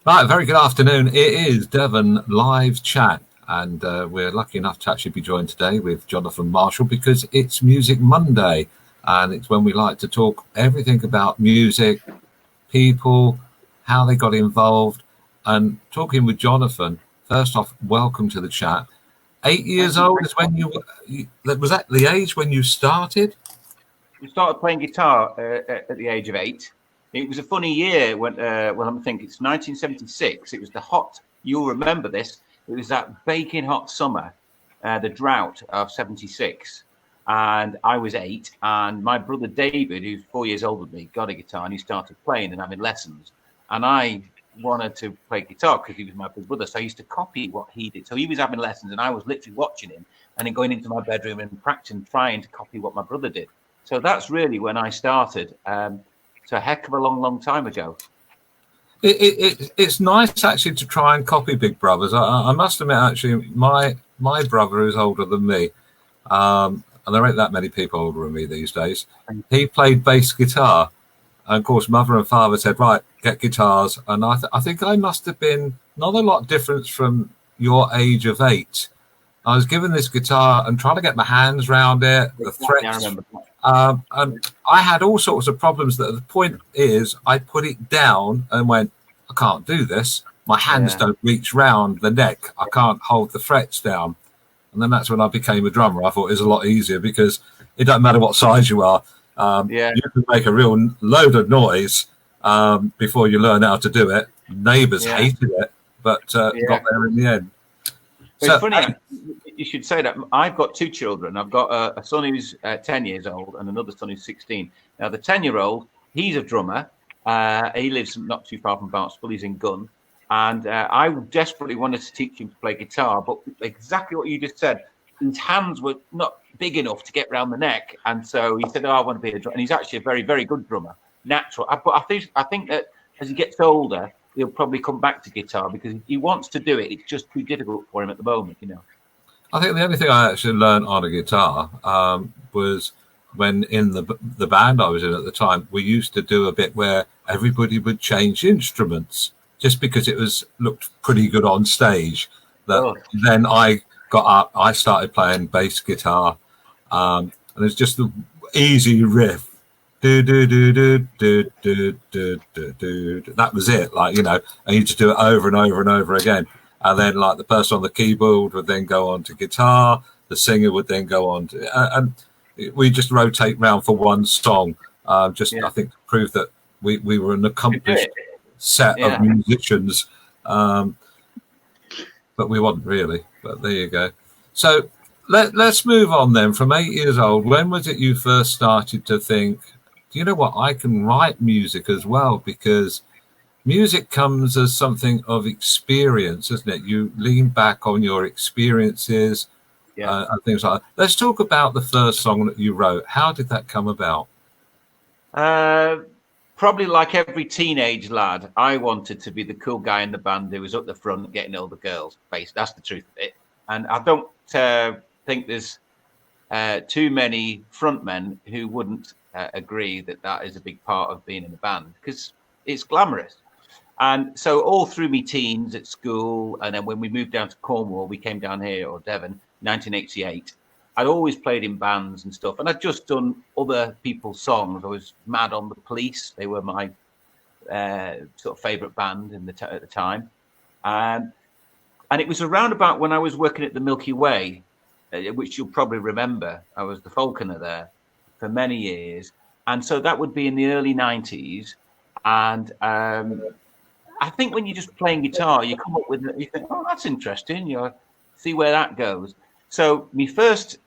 Right, very good afternoon. It is Devon live chat, and we're lucky enough to actually be joined today with Jonathan Marshall because it's Music Monday, and it's when we like to talk everything about music, people, how they got involved, and talking with Jonathan. First off, welcome to the chat. 8 years Thank you. old is when was that the age when you started? We started playing guitar at the age of 8. It was a funny year when, well, I'm thinking it's 1976. It was the hot, you'll remember this. It was that baking hot summer, the drought of 76. And I was 8. And my brother David, who's 4 years older than me, got a guitar and he started playing and having lessons. And I wanted to play guitar because he was my big brother. So I used to copy what he did. So he was having lessons and I was literally watching him and then going into my bedroom and practicing, trying to copy what my brother did. So that's really when I started. It's a heck of a long, long time ago. It's nice actually to try and copy big brothers. I must admit, actually, my brother is older than me, and there ain't that many people older than me these days. He played bass guitar, and of course, mother and father said, "Right, get guitars." And I think I must have been not a lot different from your age of 8. I was given this guitar and trying to get my hands around it, the Exactly, I frets. remember. And I had all sorts of problems. That the point is, I put it down and went, I can't do this. My hands don't reach round the neck. I can't hold the frets down. And then that's when I became a drummer. I thought it was a lot easier because it doesn't matter what size you are. You can make a real load of noise before you learn how to do it. Neighbours hated it, but got there in the end. So, it's funny you should say that. I've got 2 children. I've got a son who's 10 years old and another son who's 16. Now, the 10-year-old, he's a drummer. He lives not too far from Barnstable. He's in Gun. And I desperately wanted to teach him to play guitar, but exactly what you just said, his hands were not big enough to get around the neck. And so he said, I want to be a drummer. And he's actually a very, very good drummer, natural. But I think that as he gets older, he'll probably come back to guitar because he wants to do it. It's just too difficult for him at the moment, I think the only thing I actually learned on a guitar was when in the band I was in at the time, we used to do a bit where everybody would change instruments just because it looked pretty good on stage. Then I got up, I started playing bass guitar, and it's just the easy riff. Do do do do do do do do do. That was it. And you just do it over and over and over again. And then, like, the person on the keyboard would then go on to guitar. The singer would then go on to, and we just rotate round for one song. I think to prove that we were an accomplished set of musicians, but we wasn't really. But there you go. So let's move on then. From 8 years old, when was it you first started to think, do you know what, I can write music as well? Because music comes as something of experience, isn't it? You lean back on your experiences and things like that. Let's talk about the first song that you wrote. How did that come about? Probably like every teenage lad, I wanted to be the cool guy in the band who was up the front getting all the girls. That's the truth of it. And I don't think there's too many frontmen who wouldn't agree that is a big part of being in a band because it's glamorous. And so all through me teens at school, and then when we moved down to Cornwall, we came down here, or Devon, 1988. I'd always played in bands and stuff, and I'd just done other people's songs. I was mad on the Police; they were my sort of favourite band at the time, and it was around about when I was working at the Milky Way, which you'll probably remember. I was the Falconer there for many years, and so that would be in the early 90s, and I think when you're just playing guitar, you come up with, you think, oh, that's interesting. See where that goes. So my first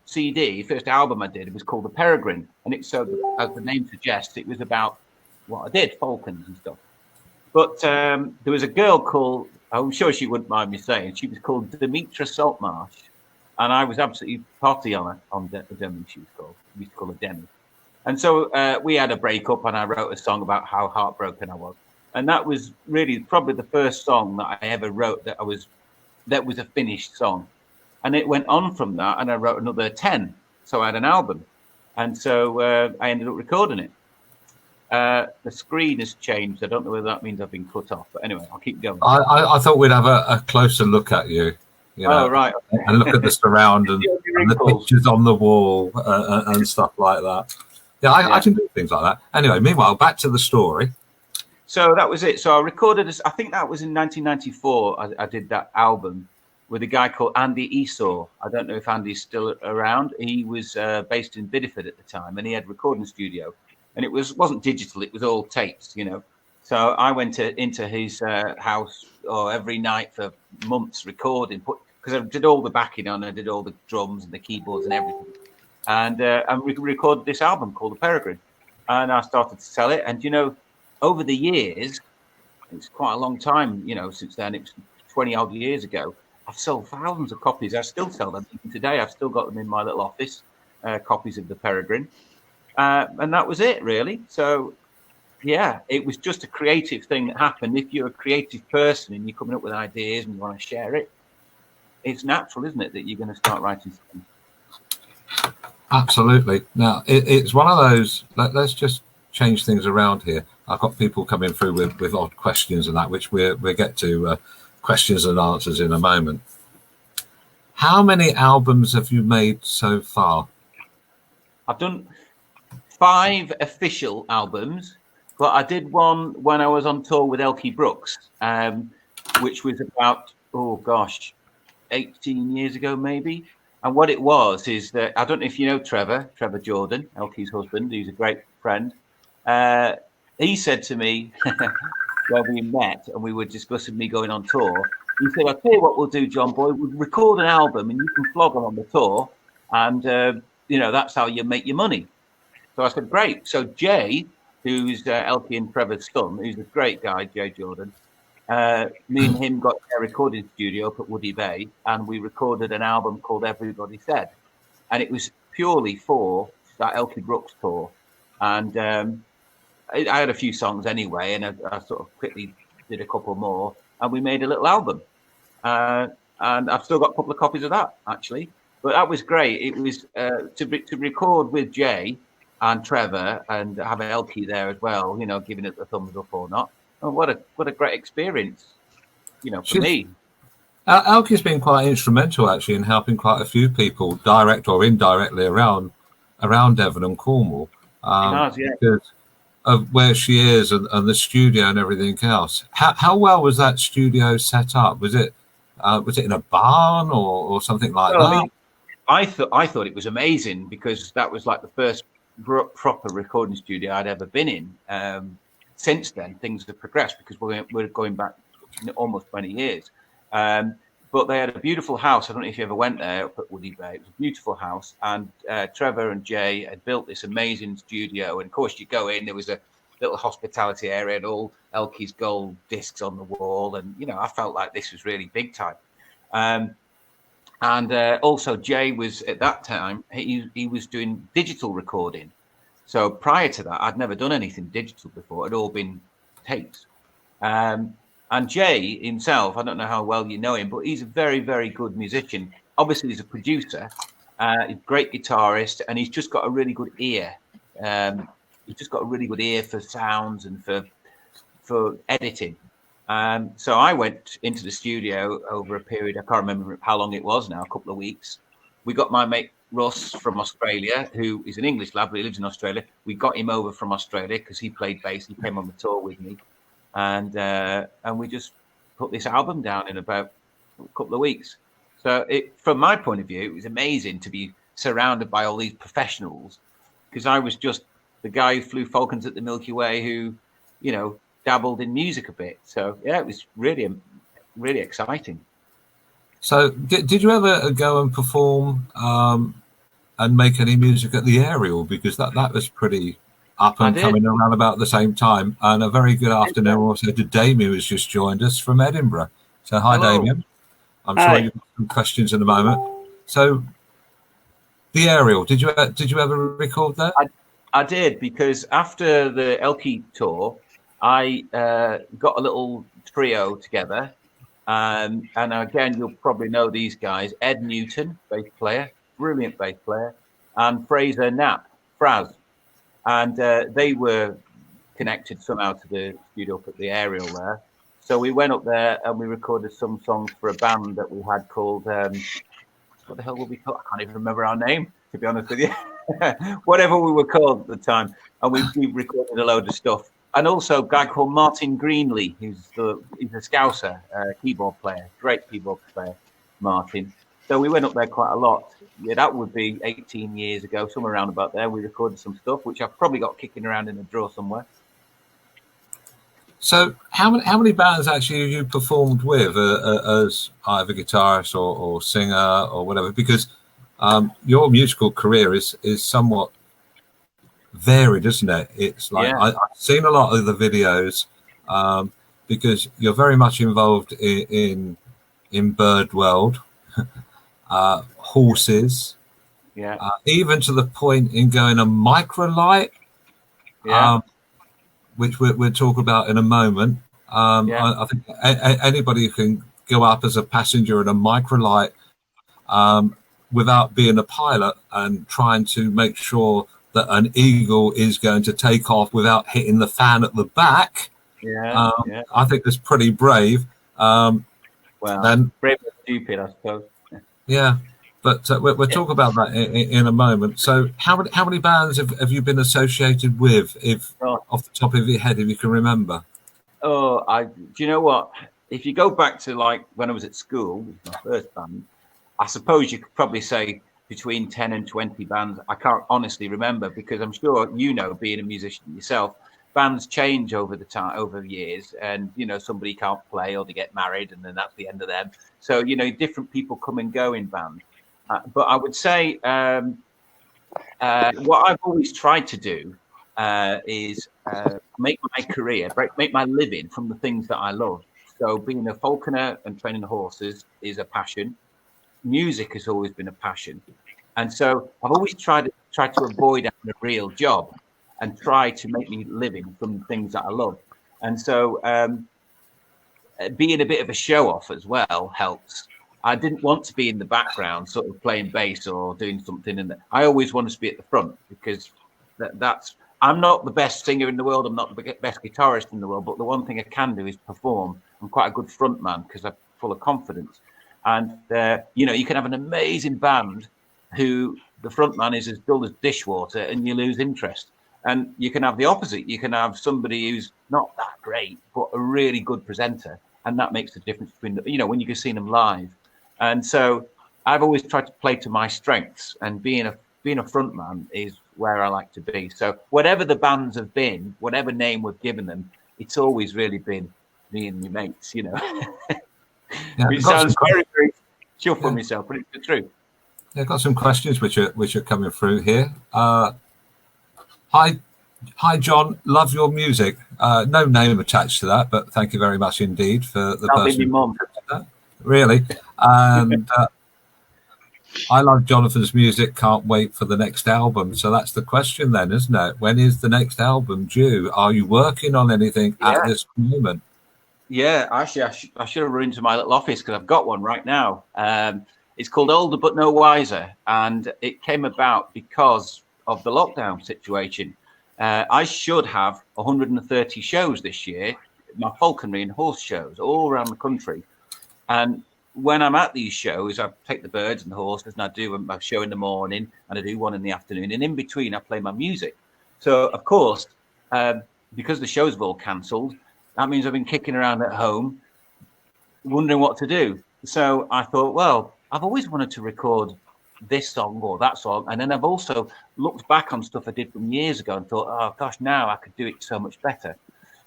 album I did, it was called The Peregrine. And it's so, as the name suggests, it was about what I did, falcons and stuff. But there was a girl called, I'm sure she wouldn't mind me saying, she was called Demetra Saltmarsh. And I was absolutely potty on Demi, she was called. We used to call her Demi. And so we had a breakup and I wrote a song about how heartbroken I was. And that was really probably the first song that I ever wrote that was a finished song. And it went on from that, and I wrote another 10. So I had an album. And so I ended up recording it. The screen has changed. I don't know whether that means I've been cut off, but anyway, I'll keep going. I thought we'd have a closer look at you, Oh, right. and look at the surround and the pictures on the wall and stuff like that. Yeah, I can do things like that. Anyway, meanwhile, back to the story. So that was it. So I recorded this, I think that was in 1994. I did that album with a guy called Andy Esau. I don't know if Andy's still around. He was based in Bideford at the time, and he had a recording studio. And it wasn't digital, it was all tapes, So I went into his house every night for months recording, because I did all the backing on, I did all the drums and the keyboards and everything. And we recorded this album called The Peregrine. And I started to sell it. And, over the years, it's quite a long time, since then, it was 20 odd years ago, I've sold thousands of copies. I still sell them. Even today, I've still got them in my little office, copies of The Peregrine. And that was it, really. So, yeah, it was just a creative thing that happened. If you're a creative person and you're coming up with ideas and you want to share it, it's natural, isn't it, that you're going to start writing something? Absolutely. Now, it's one of those, let's just change things around here. I've got people coming through with odd questions and that, which we'll get to questions and answers in a moment. How many albums have you made so far? I've done 5 official albums, but I did one when I was on tour with Elkie Brooks, which was about 18 years ago maybe. And what it was is that, I don't know if you know Trevor Jordan, Elkie's husband, who's a great friend. He said to me when we met and we were discussing me going on tour, he said, "I'll tell you what we'll do, John Boy, we'll record an album and you can flog them on the tour, and that's how you make your money." So I said, great. So Jay, who's Elkie and Trevor's son, who's a great guy, Jay Jordan, me and him got a recording studio up at Woody Bay, and we recorded an album called Everybody Said. And it was purely for that Elkie Brooks tour. And I had a few songs anyway, and I sort of quickly did a couple more, and we made a little album. And I've still got a couple of copies of that, actually. But that was great. It was to record with Jay and Trevor and have Elkie there as well, giving it the thumbs up or not. Oh, what a great experience, for me. Elkie's been quite instrumental actually in helping quite a few people, direct or indirectly, around Devon and Cornwall, because of where she is and the studio and everything else. How well was that studio set up? Was it in a barn or something like that? I mean, I thought it was amazing, because that was like the first proper recording studio I'd ever been in. Since then, things have progressed, because we're going back almost 20 years. But they had a beautiful house. I don't know if you ever went there up at Woody Bay. It was a beautiful house, and Trevor and Jay had built this amazing studio. And of course, you go in, there was a little hospitality area and all Elkie's gold discs on the wall, and I felt like this was really big time. And also Jay was, at that time, he was doing digital recording. So prior to that, I'd never done anything digital before. It'd all been tapes. And Jay himself, I don't know how well you know him, but he's a very, very good musician. Obviously, he's a producer, he's a great guitarist, and he's just got a really good ear. He's just got a really good ear for sounds and for editing. So I went into the studio over a period, I can't remember how long it was now, a couple of weeks. We got my mate Russ from Australia, who is an English lad, but he lives in Australia. We got him over from Australia because he played bass. He came on the tour with me. And we just put this album down in about a couple of weeks. So from my point of view, it was amazing to be surrounded by all these professionals, because I was just the guy who flew falcons at the Milky Way, who, dabbled in music a bit. So yeah, it was really, really exciting. So did you ever go and perform and make any music at the Aerial? Because that was pretty up and coming around about the same time. And a very good afternoon also to Damien, who's just joined us from Edinburgh. So hi, hello. Damien. I'm sure you've got some questions in a moment. So the Aerial, did you ever record that? I did, because after the Elkie tour, I got a little trio together. And again, you'll probably know these guys: Ed Newton, bass player, brilliant bass player, and Fraser Knapp, Fraz. And they were connected somehow to the studio up at the aerial there. So we went up there and we recorded some songs for a band that we had called, what the hell were we called? I can't even remember our name, to be honest with you. Whatever we were called at the time. And we recorded a load of stuff. And also a guy called Martin Greenley, he's a Scouser, keyboard player, great keyboard player, Martin. So we went up there quite a lot. Yeah, that would be 18 years ago, somewhere around about there. We recorded some stuff, which I've probably got kicking around in a drawer somewhere. So how many bands actually have you performed with as either guitarist or singer or whatever? Because your musical career is somewhat varied, isn't it? It's like I've seen a lot of the videos because you're very much involved in bird world, horses, even to the point in going a microlight. Which we'll talk about in a moment. I think anybody can go up as a passenger in a microlight without being a pilot and trying to make sure that an eagle is going to take off without hitting the fan at the back. I think that's pretty brave. Well, brave and stupid, I suppose. Yeah. But we'll talk about that in a moment. So how many bands have you been associated with, if off the top of your head, if you can remember? Do you know what? If you go back to like when I was at school, my first band, I suppose you could probably say between 10 and 20 bands. I can't honestly remember because I'm sure, being a musician yourself, bands change over the years, and somebody can't play or they get married and then that's the end of them. So different people come and go in bands. But I would say what I've always tried to do is make my career, make my living from the things that I love. So being a falconer and training horses is a passion. Music has always been a passion. And so I've always tried to avoid having a real job and try to make me living from the things that I love. And so being a bit of a show off as well helps. I didn't want to be in the background, sort of playing bass or doing something. I always wanted to be at the front because I'm not the best singer in the world. I'm not the best guitarist in the world. But the one thing I can do is perform. I'm quite a good front man because I'm full of confidence. And, you can have an amazing band who the front man is as dull as dishwater and you lose interest. And you can have the opposite. You can have somebody who's not that great, but a really good presenter. And that makes the difference between, when you can see them live. And so I've always tried to play to my strengths, and being a front man is where I like to be. So whatever the bands have been, whatever name we've given them, it's always really been me and my mates, It sounds very, very chuffed for myself, but it's the truth. I've got some questions which are coming through here. Hi, John. Love your music. No name attached to that, but thank you very much indeed for the person. Be my mum. Really, and I love Jonathan's music. Can't wait for the next album. So that's the question then, isn't it? When is the next album due? Are you working on anything at this moment? Yeah, actually, I should have run into my little office because I've got one right now. It's called Older But No Wiser, and it came about because of the lockdown situation. I should have 130 shows this year, my falconry and horse shows all around the country. And when I'm at these shows, I take the birds and the horses, and I do a show in the morning and I do one in the afternoon. And in between, I play my music. So, of course, because the shows have all cancelled, that means I've been kicking around at home, wondering what to do. So I thought, well, I've always wanted to record this song or that song. And then I've also looked back on stuff I did from years ago and thought, oh, gosh, now I could do it so much better.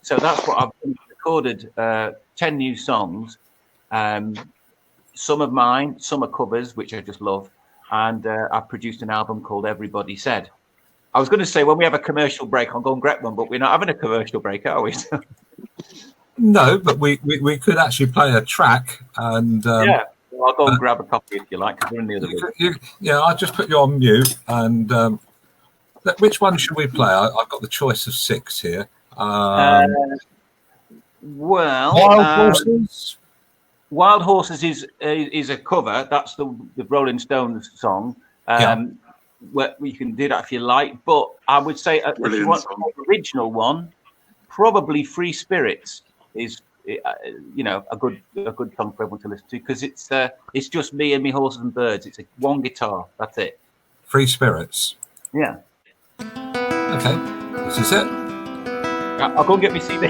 So that's what I've recorded, 10 new songs. Some of mine, some are covers, which I just love. And I've produced an album called Everybody Said. I was going to say, when we have a commercial break, I'll go and get one, but we're not having a commercial break, are we? No, but we could actually play a track. And yeah, well, I'll go and grab a copy if you like, because we're in the other room. Yeah, I'll just put you on mute. And which one should we play? I've got the choice of 6 here. Wild Horses? Wild Horses is a cover. That's the Rolling Stones song. Where you can do that if you like, but I would say if you want the original one, probably Free Spirits is, a good song for everyone to listen to, because it's just me and me horses and birds. It's one guitar. That's it. Free Spirits. Yeah. Okay, this is it. I'll go and get my CD.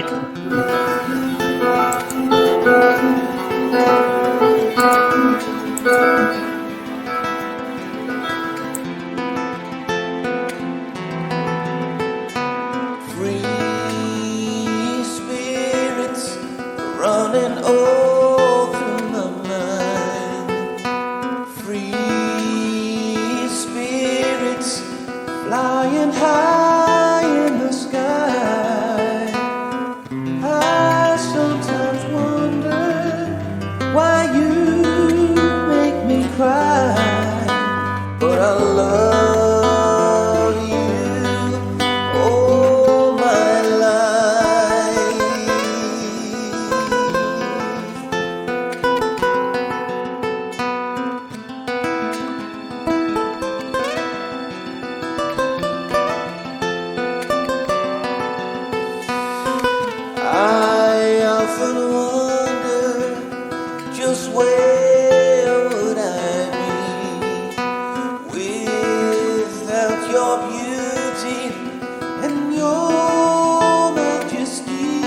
Free spirits running all through my mind. Free spirits flying high in the sky. I sometimes wonder why you make me cry, but I love you all my life. I often wonder just where would I be without your beauty and your majesty.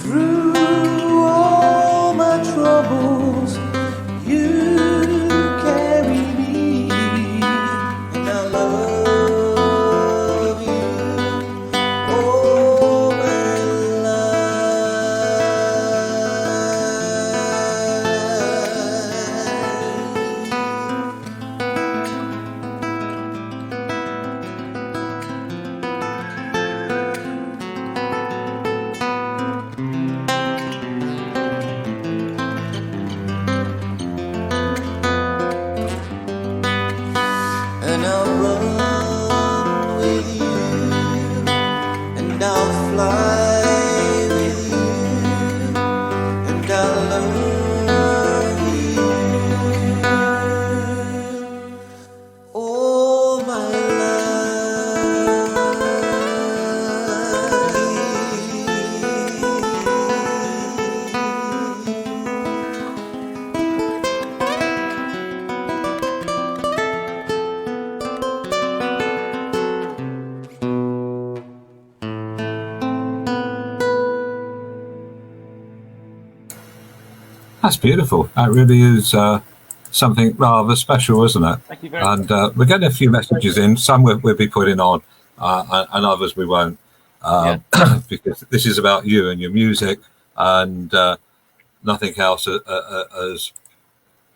Through all my troubles, you carry me, and I love you all my and I'll run with you, and I'll fly with you, and I'll love you all my That's beautiful. That really is something rather special, isn't it? Thank you very much. And we're getting a few messages in. Some we'll be putting on, and others we won't, because this is about you and your music, and nothing else as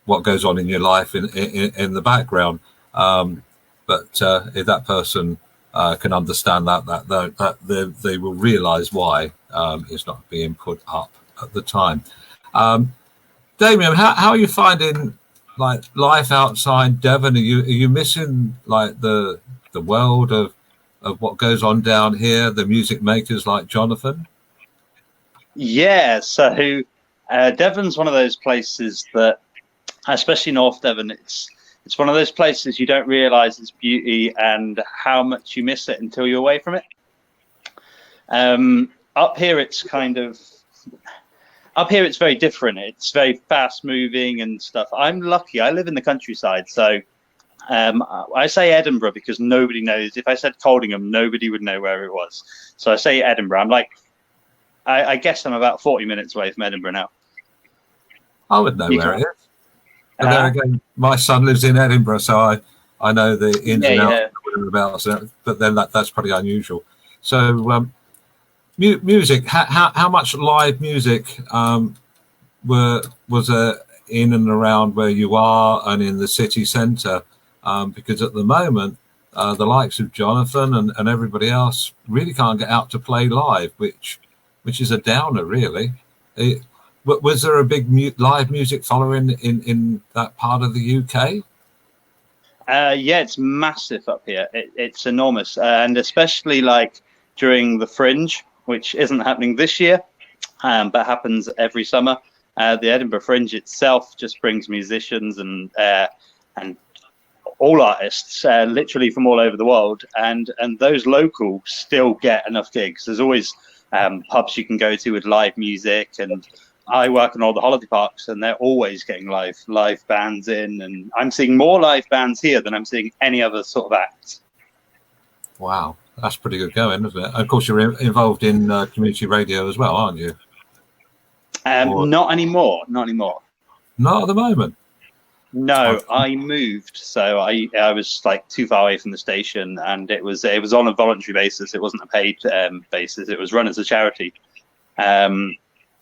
what goes on in your life in the background. But if that person can understand that they will realise why it's not being put up at the time. Damien, how are you finding like life outside Devon? Are you missing like the world of what goes on down here, the music makers like Jonathan? Yeah, so Devon's one of those places that, especially North Devon, it's one of those places you don't realise its beauty and how much you miss it until you're away from it. Up here, it's very different. It's very fast moving and stuff. I'm lucky. I live in the countryside, so I say Edinburgh because nobody knows. If I said Coldingham, nobody would know where it was. So I say Edinburgh. I'm like, I guess I'm about 40 minutes away from Edinburgh now. I would know where it is. But then again, my son lives in Edinburgh, so I know the ins and outs whereabouts. But then that's pretty unusual. So music. How much live music was in and around where you are and in the city centre? Because at the moment, the likes of Jonathan and everybody else really can't get out to play live, which is a downer, really. Was there a big live music following in that part of the UK? Yeah, it's massive up here. It's enormous, and especially like during the Fringe, which isn't happening this year, but happens every summer. The Edinburgh Fringe itself just brings musicians and all artists, literally from all over the world, and those local still get enough gigs. There's always pubs you can go to with live music, and I work on all the holiday parks, and they're always getting live bands in, and I'm seeing more live bands here than I'm seeing any other sort of act. Wow, that's pretty good going, isn't it? And of course, you're involved in community radio as well, aren't you? Not anymore. Not at the moment. No, I moved, so I was like too far away from the station, and it was on a voluntary basis. It wasn't a paid basis. It was run as a charity.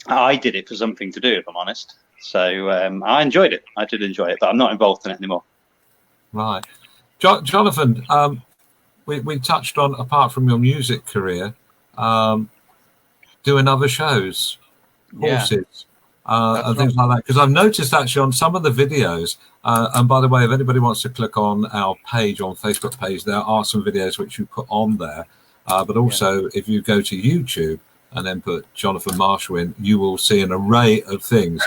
I did it for something to do, if I'm honest. So I enjoyed it. I did enjoy it, but I'm not involved in it anymore. Right, Jonathan. We touched on, apart from your music career, doing other shows, horses, and things like that. Because I've noticed actually on some of the videos, and by the way, if anybody wants to click on our page on Facebook page, there are some videos which you put on there. But also, if you go to YouTube and then put Jonathan Marshall in, you will see an array of things.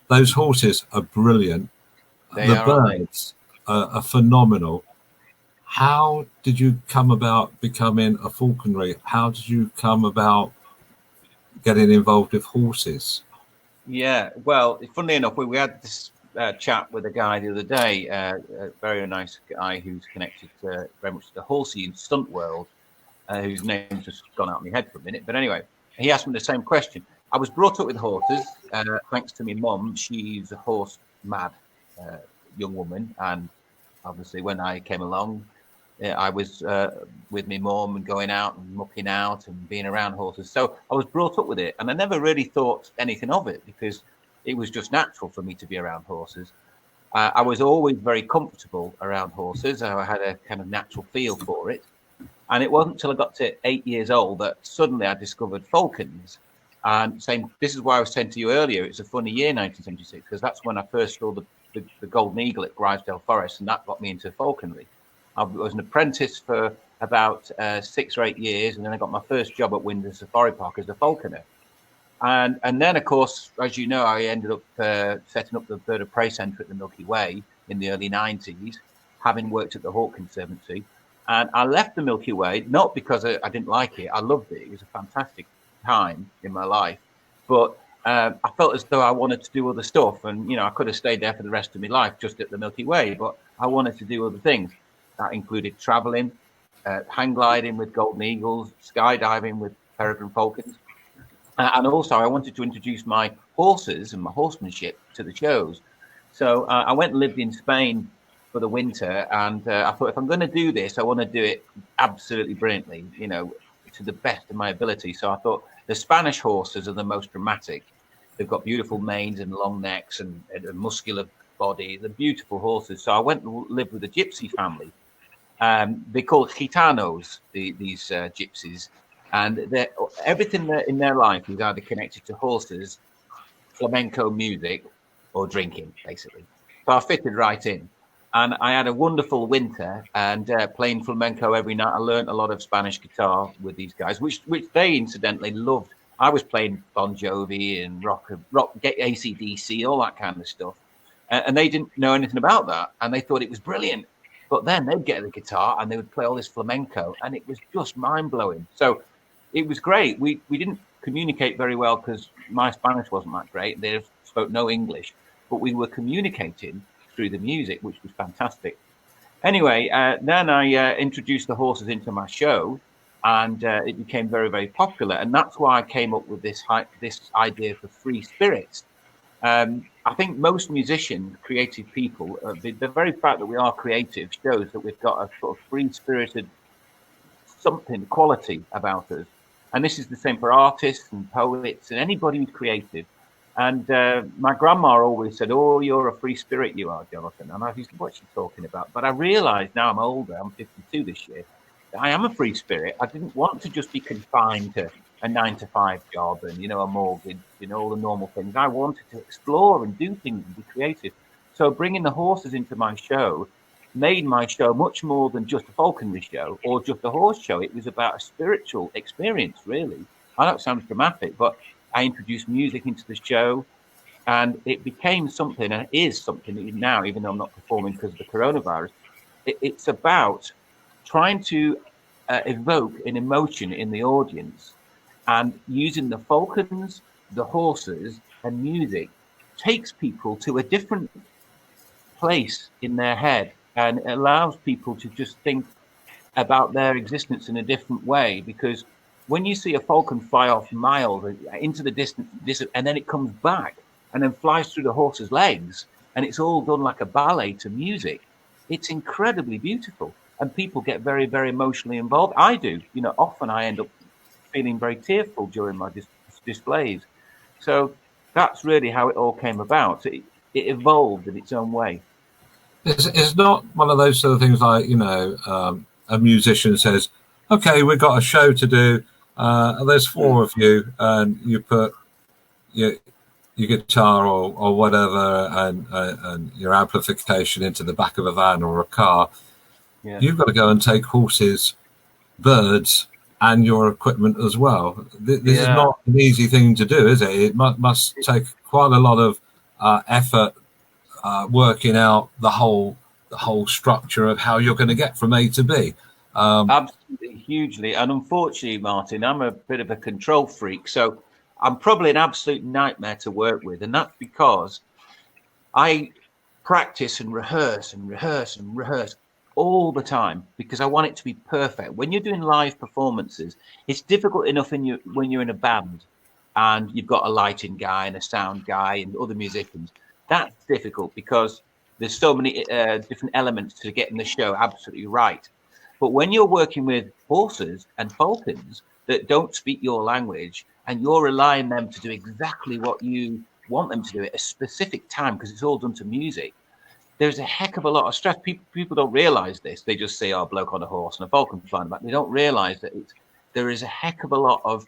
Those horses are brilliant. The birds are phenomenal. How did you come about becoming a falconry? How did you come about getting involved with horses? Yeah, well, funnily enough, we had this chat with a guy the other day, a very nice guy who's connected very much to the horsey and stunt world, whose name's just gone out of my head for a minute. But anyway, he asked me the same question. I was brought up with horses, thanks to my mum. She's a horse mad young woman, and obviously when I came along, I was with my mum and going out and mucking out and being around horses. So I was brought up with it, and I never really thought anything of it because it was just natural for me to be around horses. I was always very comfortable around horses. I had a kind of natural feel for it. And it wasn't until I got to 8 years old that suddenly I discovered falcons. And this is why I was saying to you earlier, it's a funny year, 1976, because that's when I first saw the golden eagle at Grisdale Forest, and that got me into falconry. I was an apprentice for about 6 or 8 years, and then I got my first job at Windsor Safari Park as a falconer. And then, of course, as you know, I ended up setting up the Bird of Prey Centre at the Milky Way in the early 90s, having worked at the Hawk Conservancy. And I left the Milky Way, not because I didn't like it. I loved it. It was a fantastic time in my life. But I felt as though I wanted to do other stuff. And, you know, I could have stayed there for the rest of my life just at the Milky Way, but I wanted to do other things. That included traveling, hang gliding with golden eagles, skydiving with peregrine falcons. And also I wanted to introduce my horses and my horsemanship to the shows. So I went and lived in Spain for the winter, and I thought, if I'm going to do this, I want to do it absolutely brilliantly, you know, to the best of my ability. So I thought the Spanish horses are the most dramatic. They've got beautiful manes and long necks and a muscular body. They're beautiful horses. So I went and lived with a gypsy family. They're called gitanos, these gypsies, and everything in their life is either connected to horses, flamenco music, or drinking, basically. So I fitted right in. And I had a wonderful winter, and playing flamenco every night. I learned a lot of Spanish guitar with these guys, which they incidentally loved. I was playing Bon Jovi and rock, AC/DC, all that kind of stuff. And they didn't know anything about that. And they thought it was brilliant. But then they'd get the guitar and they would play all this flamenco, and it was just mind blowing. So it was great. We didn't communicate very well because my Spanish wasn't that great. They spoke no English, but we were communicating through the music, which was fantastic. Anyway, then I introduced the horses into my show, and it became very, very popular. And that's why I came up with this idea for free spirits. I think most musicians, creative people, the very fact that we are creative shows that we've got a sort of free-spirited something, quality about us. And this is the same for artists and poets and anybody who's creative. And my grandma always said, "Oh, you're a free spirit, you are, Jonathan." And I used to, what's she talking about? But I realised now I'm older, I'm 52 this year, that I am a free spirit. I didn't want to just be confined to a 9-to-5 job and, you know, a mortgage, you know, all the normal things. I wanted to explore and do things and be creative. So bringing the horses into my show made my show much more than just a falconry show or just a horse show. It was about a spiritual experience, really. I know it sounds dramatic, but I introduced music into the show, and it became something, and it is something now, even though I'm not performing because of the coronavirus. it's about trying to evoke an emotion in the audience, and using the falcons, the horses, and music takes people to a different place in their head, and it allows people to just think about their existence in a different way. Because when you see a falcon fly off miles into the distance, and then it comes back and then flies through the horse's legs, and it's all done like a ballet to music, it's incredibly beautiful. And people get very, very emotionally involved. I do. Often I end up feeling very tearful during my displays. So that's really how it all came about. It evolved in its own way. It's not one of those sort of things like, a musician says, okay, we've got a show to do. There's 4 of you, and you put your guitar or whatever and your amplification into the back of a van or a car. Yeah. You've got to go and take horses, birds, and your equipment as well. This is not an easy thing to do, is it? It must take quite a lot of effort working out the whole structure of how you're going to get from A to B. Absolutely, hugely. And unfortunately, Martin, I'm a bit of a control freak, so I'm probably an absolute nightmare to work with. And that's because I practice and rehearse and rehearse and rehearse all the time, because I want it to be perfect. When you're doing live performances, it's difficult enough when you're in a band and you've got a lighting guy and a sound guy and other musicians. That's difficult because there's so many different elements to getting the show absolutely right. But when you're working with horses and falcons that don't speak your language, and you're relying them to do exactly what you want them to do at a specific time, because it's all done to music, there's a heck of a lot of stress. People don't realize this. They just see our bloke on a horse and a falcon flying back. They don't realize that there is a heck of a lot of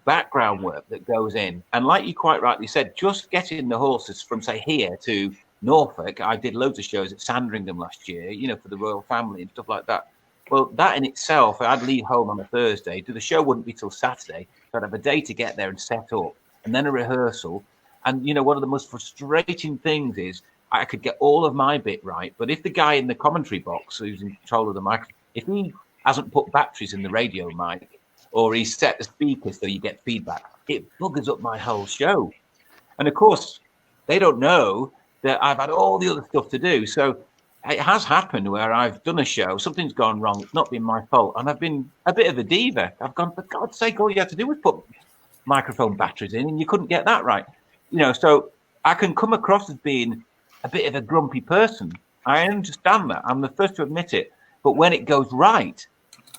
background work that goes in. And like you quite rightly said, just getting the horses from, say, here to Norfolk, I did loads of shows at Sandringham last year, for the royal family and stuff like that. Well, that in itself, I'd leave home on a Thursday. The show wouldn't be till Saturday. So I'd have a day to get there and set up, and then a rehearsal. And, one of the most frustrating things is I could get all of my bit right, but if the guy in the commentary box who's in control of the mic, if he hasn't put batteries in the radio mic, or he's set the speakers so you get feedback, it buggers up my whole show. And of course, they don't know that I've had all the other stuff to do. So it has happened where I've done a show, something's gone wrong, it's not been my fault, and I've been a bit of a diva. I've gone, for God's sake, all you had to do was put microphone batteries in, and you couldn't get that right. So I can come across as being a bit of a grumpy person. I understand that. I'm the first to admit it. But when it goes right,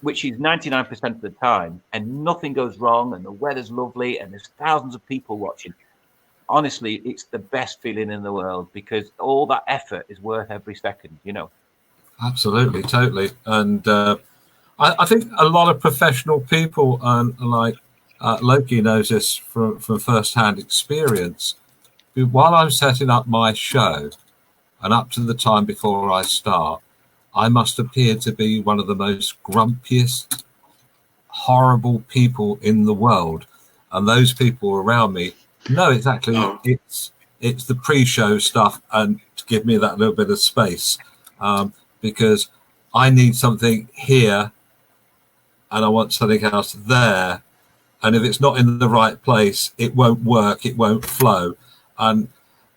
which is 99% of the time, and nothing goes wrong, and the weather's lovely, and there's thousands of people watching, honestly, it's the best feeling in the world, because all that effort is worth every second, Absolutely, totally. And I think a lot of professional people, like Loki knows this from first-hand experience. While I'm setting up my show and up to the time before I start, I must appear to be one of the most grumpiest, horrible people in the world. And those people around me know exactly it's the pre-show stuff, and to give me that little bit of space, because I need something here and I want something else there. And if it's not in the right place, it won't work, it won't flow. And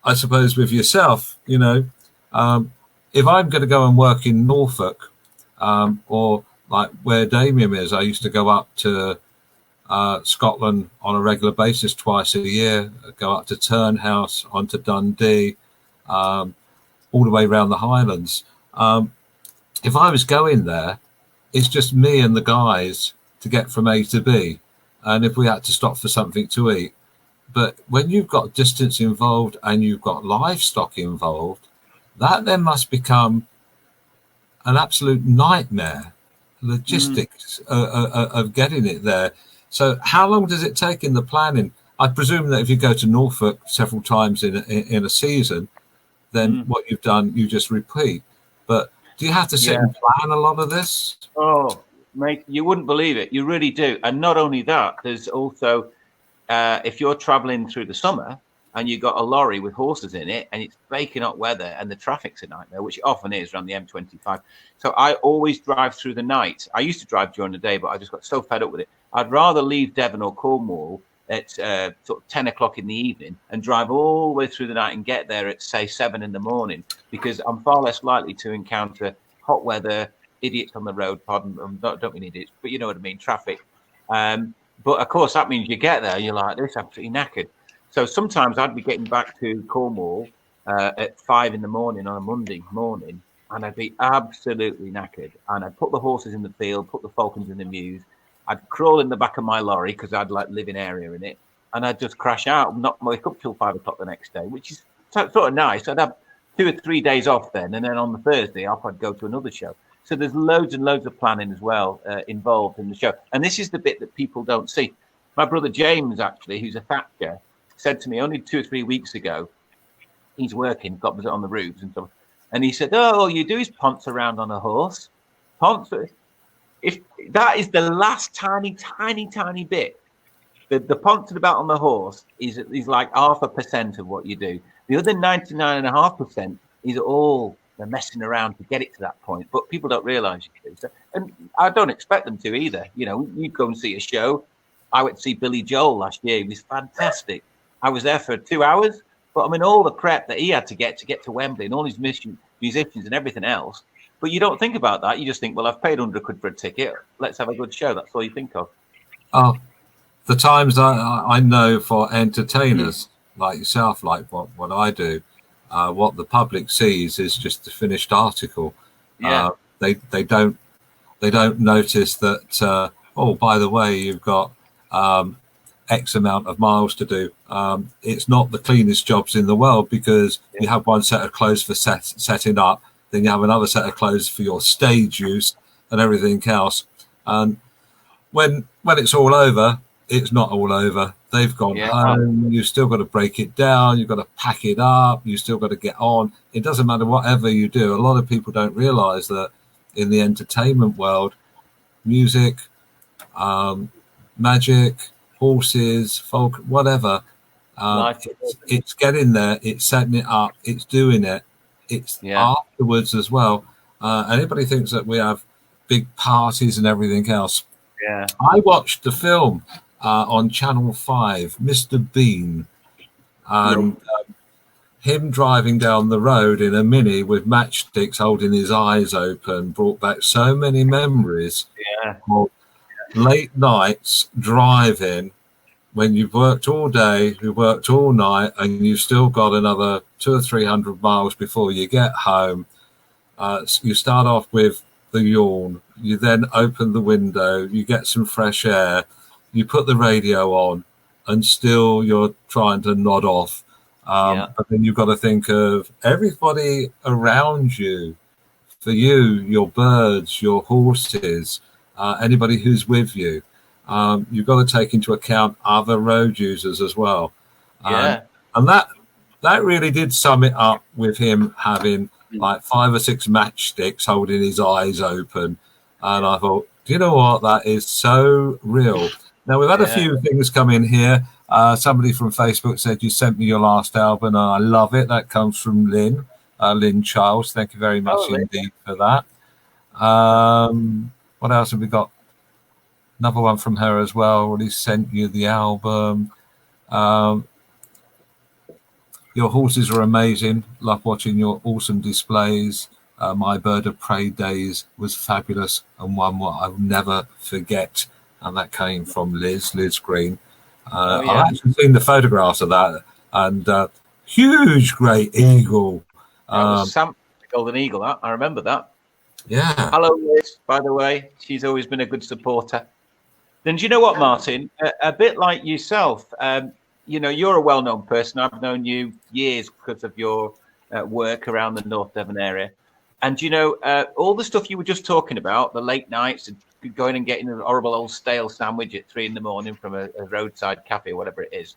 I suppose with yourself, if I'm going to go and work in Norfolk, or like where Damien is, I used to go up to Scotland on a regular basis twice a year, go up to Turnhouse, onto Dundee, all the way around the Highlands. If I was going there, it's just me and the guys to get from A to B. And if we had to stop for something to eat. But when you've got distance involved and you've got livestock involved, that then must become an absolute nightmare, logistics of getting it there. So how long does it take in the planning? I presume that if you go to Norfolk several times in a season, then what you've done, you just repeat. But do you have to sit and plan a lot of this? Oh, mate, you wouldn't believe it. You really do. And not only that, there's also... if you're traveling through the summer, and you've got a lorry with horses in it, and it's baking hot weather, and the traffic's a nightmare, which it often is around the M25. So I always drive through the night. I used to drive during the day, but I just got so fed up with it. I'd rather leave Devon or Cornwall at sort of 10 o'clock in the evening and drive all the way through the night and get there at, say, 7 in the morning, because I'm far less likely to encounter hot weather, idiots on the road, don't mean idiots, but you know what I mean, traffic. But of course, that means you get there, you're like, this absolutely knackered. So sometimes I'd be getting back to Cornwall at 5 in the morning on a Monday morning, and I'd be absolutely knackered. And I'd put the horses in the field, put the falcons in the mews. I'd crawl in the back of my lorry because I'd like living area in it, and I'd just crash out and not wake up till 5 o'clock the next day, which is sort of nice. I'd have 2 or 3 days off then, and then on the Thursday off, I'd go to another show. So there's loads and loads of planning as well involved in the show. And this is the bit that people don't see. My brother James, actually, who's a thatcher, said to me only 2 or 3 weeks ago, he's working, got on the roofs and stuff, and he said, "Oh, all you do is ponce around on a horse. Ponce. If that is the last tiny bit, the poncing about on the horse is like 0.5% of what you do. The other 99.5% is all the messing around to get it to that point. But people don't realise you do. So, and I don't expect them to either. You know, you go and see a show. I went to see Billy Joel last year. He was fantastic. I was there for 2 hours, but I mean, all the prep that he had to get to Wembley and all his musicians and everything else. But you don't think about that. You just think, well, I've paid 100 quid for a ticket. Let's have a good show. That's all you think of. Oh, the times I know for entertainers like yourself, like what I do, what the public sees is just the finished article. Yeah. They don't notice that. Oh, by the way, you've got X amount of miles to do. It's not the cleanest jobs in the world, because you have one set of clothes for setting up, then you have another set of clothes for your stage use and everything else. And when it's all over, it's not all over. They've gone home. You've still got to break it down. You've got to pack it up. You've still got to get on. It doesn't matter whatever you do. A lot of people don't realise that in the entertainment world, music, magic, horses, folk, whatever, it's getting there. It's setting it up. It's doing it. It's afterwards as well. Anybody thinks that we have big parties and everything else. Yeah. I watched the film on Channel 5, Mr. Bean, and him driving down the road in a Mini with matchsticks holding his eyes open brought back so many memories of late nights driving when you've worked all day, you've worked all night, and you've still got another 200 or 300 miles before you get home. You start off with the yawn, you then open the window, you get some fresh air, you put the radio on, and still you're trying to nod off. But then you've got to think of everybody around you. For you, your birds, your horses, anybody who's with you. You've got to take into account other road users as well. And that really did sum it up, with him having like 5 or 6 matchsticks holding his eyes open. And I thought, do you know what? That is so real. Now, we've had a few things come in here. Somebody from Facebook said, you sent me your last album, and I love it. That comes from Lynn Charles. Thank you very much indeed for that. What else have we got? Another one from her as well. Already sent you the album. Your horses are amazing. Love watching your awesome displays. My Bird of Prey days was fabulous, and one what I'll never forget. And that came from Liz Green. I've actually seen the photographs of that, and huge, great eagle. Sam, Golden Eagle. I remember that. Yeah. Hello, Liz. By the way, she's always been a good supporter. Then do you know what, Martin? A bit like yourself, you know, you're a well-known person. I've known you years because of your work around the North Devon area. And, you know, all the stuff you were just talking about, the late nights, and going and getting an horrible old stale sandwich at 3 a.m. from a roadside cafe or whatever it is.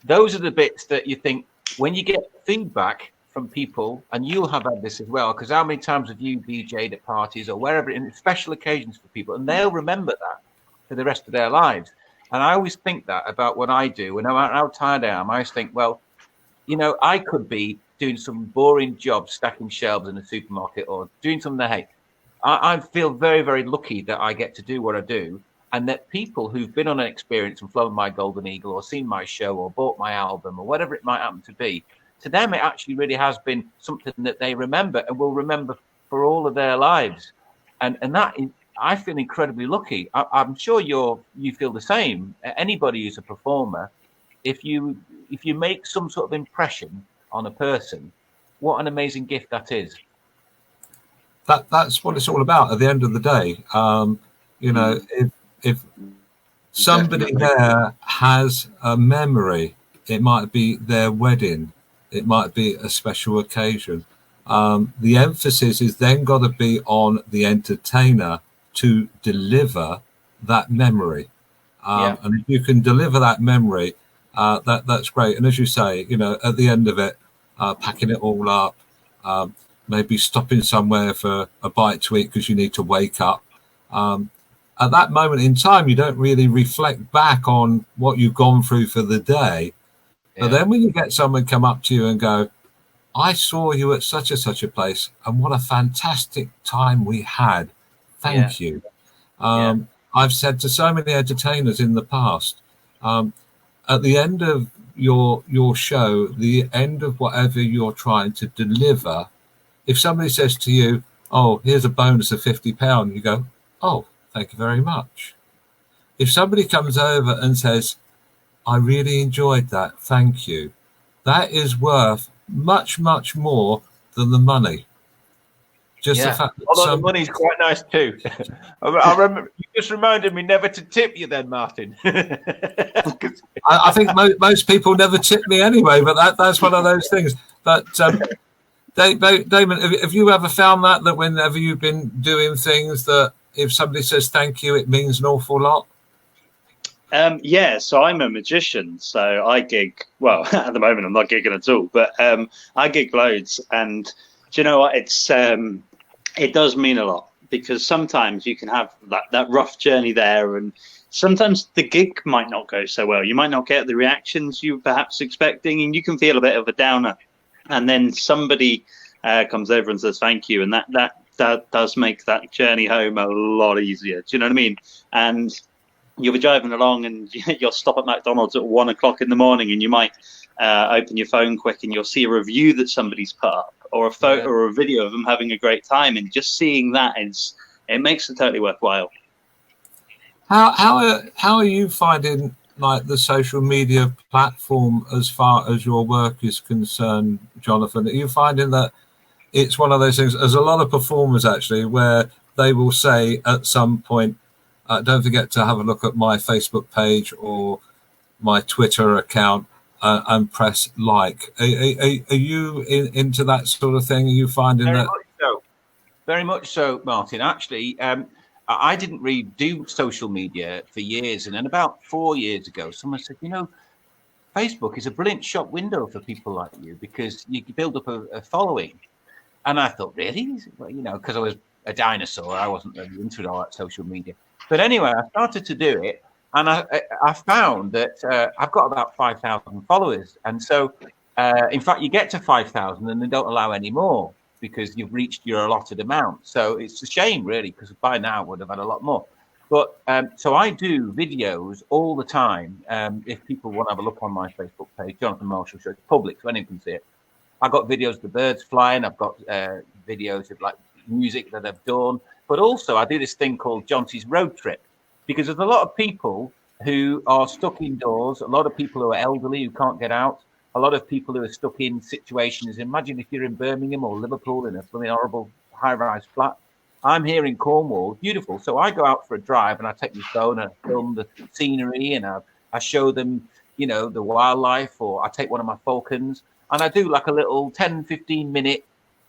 Those are the bits that you think, when you get feedback from people, and you'll have had this as well, because how many times have you DJ'd at parties or wherever, in special occasions for people, and they'll remember that for the rest of their lives. And I always think that about what I do. And no matter how tired I am, I always think, well, I could be doing some boring job, stacking shelves in a supermarket or doing something that I hate. I feel very, very lucky that I get to do what I do, and that people who've been on an experience and flown my Golden Eagle or seen my show or bought my album or whatever it might happen to be, to them, it actually really has been something that they remember and will remember for all of their lives. And that is, I feel incredibly lucky. I'm sure you feel the same. Anybody who's a performer, if you make some sort of impression on a person, what an amazing gift that is. That's what it's all about at the end of the day. If somebody there has a memory, it might be their wedding, it might be a special occasion. The emphasis is then got to be on the entertainer to deliver that memory. And if you can deliver that memory, that's great. And as you say, at the end of it, packing it all up, maybe stopping somewhere for a bite to eat because you need to wake up. At that moment in time, you don't really reflect back on what you've gone through for the day. Yeah. But then when you get someone come up to you and go, I saw you at such and such a place, and what a fantastic time we had. Thank you. I've said to so many entertainers in the past, at the end of your show, the end of whatever you're trying to deliver, if somebody says to you, oh, here's a bonus of £50, you go, oh, thank you very much. If somebody comes over and says, I really enjoyed that, thank you, that is worth much, much more than the money. Just the fact that although the money's quite nice too. I remember you just reminded me never to tip you then, Martin. I think most people never tip me anyway, but that's one of those things. But Damon, have you ever found that whenever you've been doing things that if somebody says thank you, it means an awful lot? So I'm a magician, so I gig, well, at the moment I'm not gigging at all, but I gig loads, and do you know what, it does mean a lot, because sometimes you can have that rough journey there, and sometimes the gig might not go so well. You might not get the reactions you were perhaps expecting, and you can feel a bit of a downer, and then somebody comes over and says thank you, and that does make that journey home a lot easier. Do you know what I mean? And you'll be driving along and you'll stop at McDonald's at 1 o'clock in the morning, and you might open your phone quick and you'll see a review that somebody's put up, or a photo or a video of them having a great time, and just seeing that, it makes it totally worthwhile. How are you finding like the social media platform as far as your work is concerned, Jonathan? Are you finding that it's one of those things, as a lot of performers actually, where they will say at some point, don't forget to have a look at my Facebook page or my Twitter account and press like. Are you into that sort of thing? Are you finding that? Very much so, Martin. Actually, I didn't really do social media for years. And then about 4 years ago, someone said, Facebook is a brilliant shop window for people like you, because you can build up a following. And I thought, really? Well, because I was a dinosaur, I wasn't really into all that social media. But anyway, I started to do it, and I found that I've got about 5,000 followers. And so, in fact, you get to 5,000 and they don't allow any more because you've reached your allotted amount. So it's a shame, really, because by now I would have had a lot more. But so I do videos all the time. If people want to have a look on my Facebook page, Jonathan Marshall Show, it's public, so anyone can see it. I've got videos of the birds flying. I've got videos of like music that I've done. But also I do this thing called Jonty's Road Trip, because there's a lot of people who are stuck indoors, a lot of people who are elderly who can't get out, a lot of people who are stuck in situations. Imagine if you're in Birmingham or Liverpool in a blooming horrible high-rise flat. I'm here in Cornwall, beautiful. So I go out for a drive and I take my phone and I film the scenery and I show them, the wildlife, or I take one of my falcons and I do like a little 10, 15 minute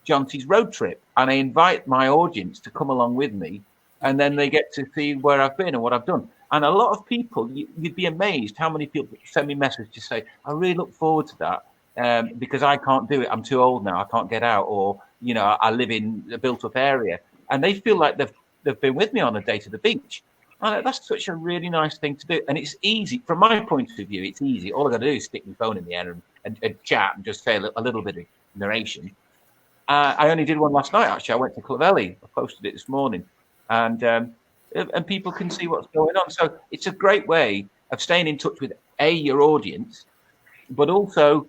Jonty's road trip, and I invite my audience to come along with me, and then they get to see where I've been and what I've done. And a lot of people, you'd be amazed how many people send me messages to say, I really look forward to that, because I can't do it. I'm too old now. I can't get out, or I live in a built-up area, and they feel like they've been with me on a day to the beach. And that's such a really nice thing to do. And it's easy. From my point of view, it's easy. All I got to do is stick my phone in the air and chat and just say a little bit of narration. I only did one last night, actually. I went to Clovelly. I posted it this morning. And people can see what's going on. So it's a great way of staying in touch with, your audience, but also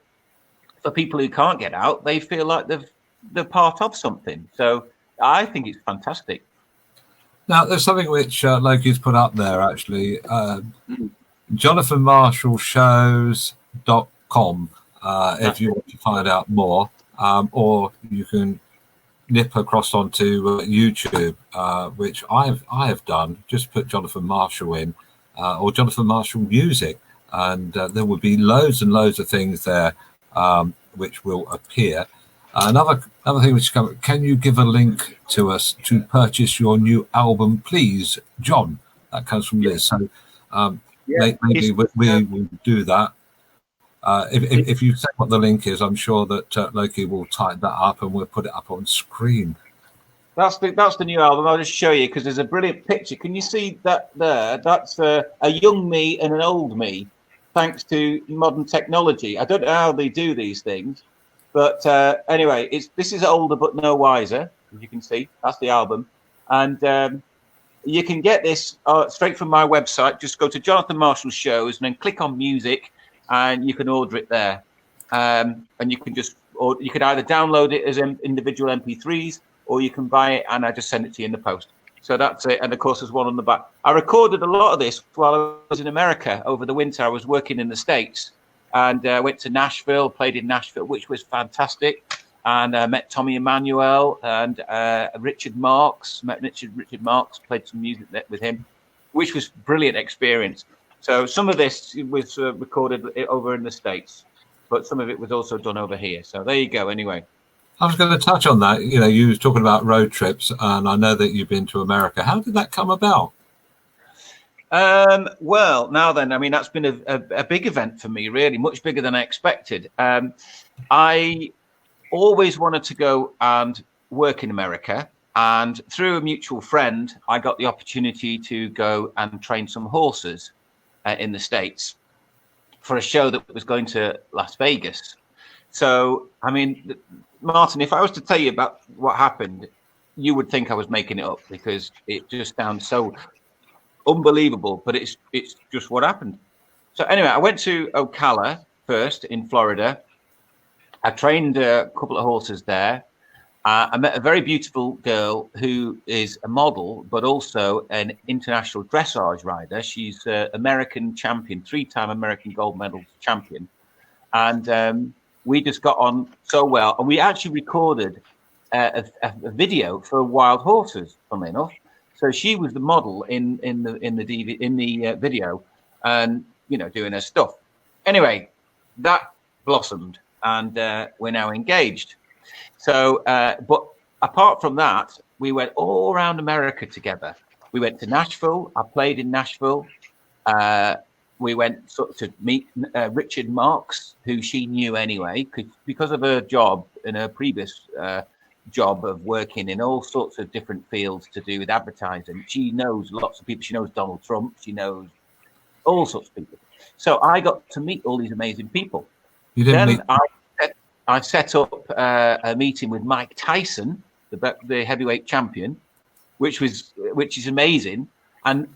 for people who can't get out, they feel like they're part of something. So I think it's fantastic. Now, there's something which Loki's put up there, actually. JonathanMarshallShows.com if you want to find out more. Or you can nip across onto YouTube, which I have done. Just put Jonathan Marshall in, or Jonathan Marshall Music, and there will be loads and loads of things there which will appear. Another thing which is coming, can you give a link to us to purchase your new album, please, John? That comes from Liz. So maybe we will do that. If you say what the link is, I'm sure that Loki will type that up and we'll put it up on screen. That's the new album. I'll just show you because there's a brilliant picture. Can you see that there? That's a young me and an old me, thanks to modern technology. I don't know how they do these things, but anyway, this is older but no wiser, as you can see. That's the album, and you can get this straight from my website. Just go to Jonathan Marshall Shows and then click on music. And you can order it there, and you can you could either download it as individual MP3s, or you can buy it and I just send it to you in the post. So that's it. And of course, there's one on the back. I recorded a lot of this while I was in America over the winter. I was working in the States, and went to Nashville, played in Nashville, which was fantastic, and met Tommy Emmanuel and Richard Marks. Met Richard Marks, played some music with him, which was a brilliant experience. So some of this was recorded over in the States, but some of it was also done over here. So there you go. Anyway, I was going to touch on that. You know, you were talking about road trips, and I know that you've been to America. How did that come about? Well, now then, I mean, that's been a big event for me, really, much bigger than I expected. I always wanted to go and work in America. And through a mutual friend, I got the opportunity to go and train some horses in the States for a show that was going to Las Vegas. So, I mean, Martin, if I was to tell you about what happened, you would think I was making it up because it just sounds so unbelievable, but it's just what happened. So anyway, I went to Ocala first in Florida. I trained a couple of horses there. I met a very beautiful girl who is a model, but also an international dressage rider. She's an American champion, 3-time American gold medal champion. And we just got on so well. And we actually recorded a video for Wild Horses, funnily enough. So she was the model in the video, and doing her stuff. Anyway, that blossomed, and we're now engaged. So, but apart from that, we went all around America together. We went to Nashville. I played in Nashville. We went to meet Richard Marks, who she knew anyway, because of her job in her previous job of working in all sorts of different fields to do with advertising. She knows lots of people. She knows Donald Trump. She knows all sorts of people. So I got to meet all these amazing people. You didn't meet. I set up a meeting with Mike Tyson, the heavyweight champion, which is amazing. And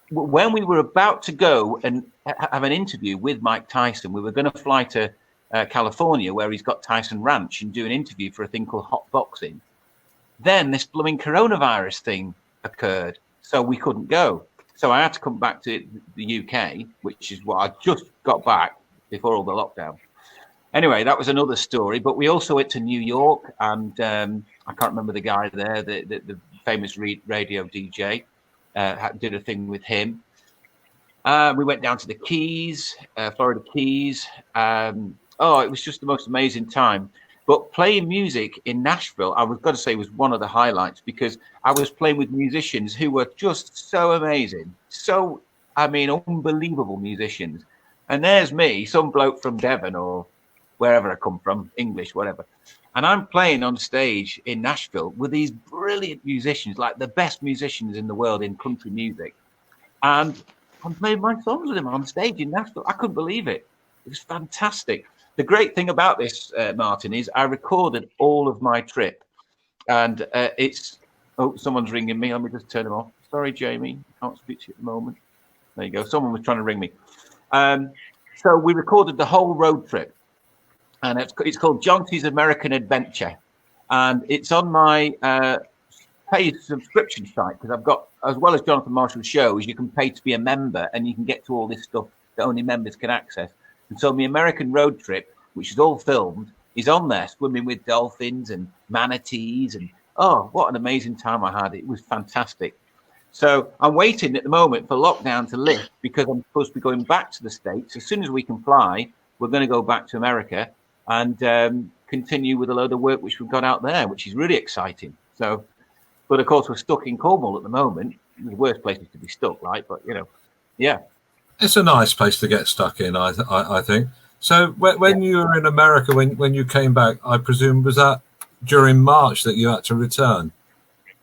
when we were about to go and have an interview with Mike Tyson, we were going to fly to California, where he's got Tyson Ranch, and do an interview for a thing called Hot Boxing. Then this blooming coronavirus thing occurred, so we couldn't go. So I had to come back to the UK, which is what I just got back before all the lockdown. Anyway, that was another story. But we also went to New York, and I can't remember the guy there, the famous radio DJ, did a thing with him. We went down to the Keys, Florida Keys. It was just the most amazing time. But playing music in Nashville, I was got to say, was one of the highlights, because I was playing with musicians who were just so amazing. So, I mean, unbelievable musicians. And there's me, some bloke from Devon or wherever I come from, English, whatever. And I'm playing on stage in Nashville with these brilliant musicians, like the best musicians in the world in country music. and I played my songs with him on stage in Nashville. I couldn't believe it. It was fantastic. The great thing about this, Martin, is I recorded all of my trip, and it's. Oh, someone's ringing me. Let me just turn him off. Sorry, Jamie, I can't speak to you at the moment. There you go. Someone was trying to ring me. So we recorded the whole road trip, and it's called Jonty's American Adventure, and it's on my paid subscription site, because I've got, as well as Jonathan Marshall's shows, you can pay to be a member, and you can get to all this stuff that only members can access. And so the American road trip, which is all filmed, is on there, swimming with dolphins and manatees, and oh, what an amazing time I had. It was fantastic. So I'm waiting at the moment for lockdown to lift, because I'm supposed to be going back to the States. As soon as we can fly, we're going to go back to America and continue with a load of work which we've got out there, which is really exciting. So, but of course, we're stuck in Cornwall at the moment. The worst places to be stuck, right? But, you know, yeah. It's a nice place to get stuck in, I think. So when you were in America, when you came back, I presume, was that during March that you had to return?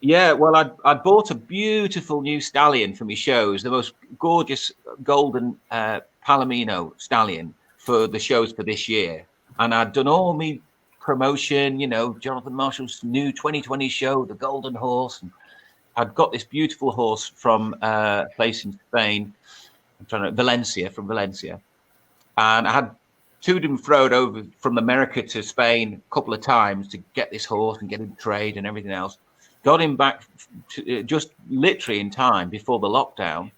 Yeah, well, I bought a beautiful new stallion for my shows, the most gorgeous golden Palomino stallion for the shows for this year. And I'd done all my promotion, you know, Jonathan Marshall's new 2020 show, The Golden Horse. And I'd got this beautiful horse from a place in Spain, from Valencia. And I had to and froed over from America to Spain a couple of times to get this horse and get him trade and everything else. Got him back to, just literally in time before the lockdown,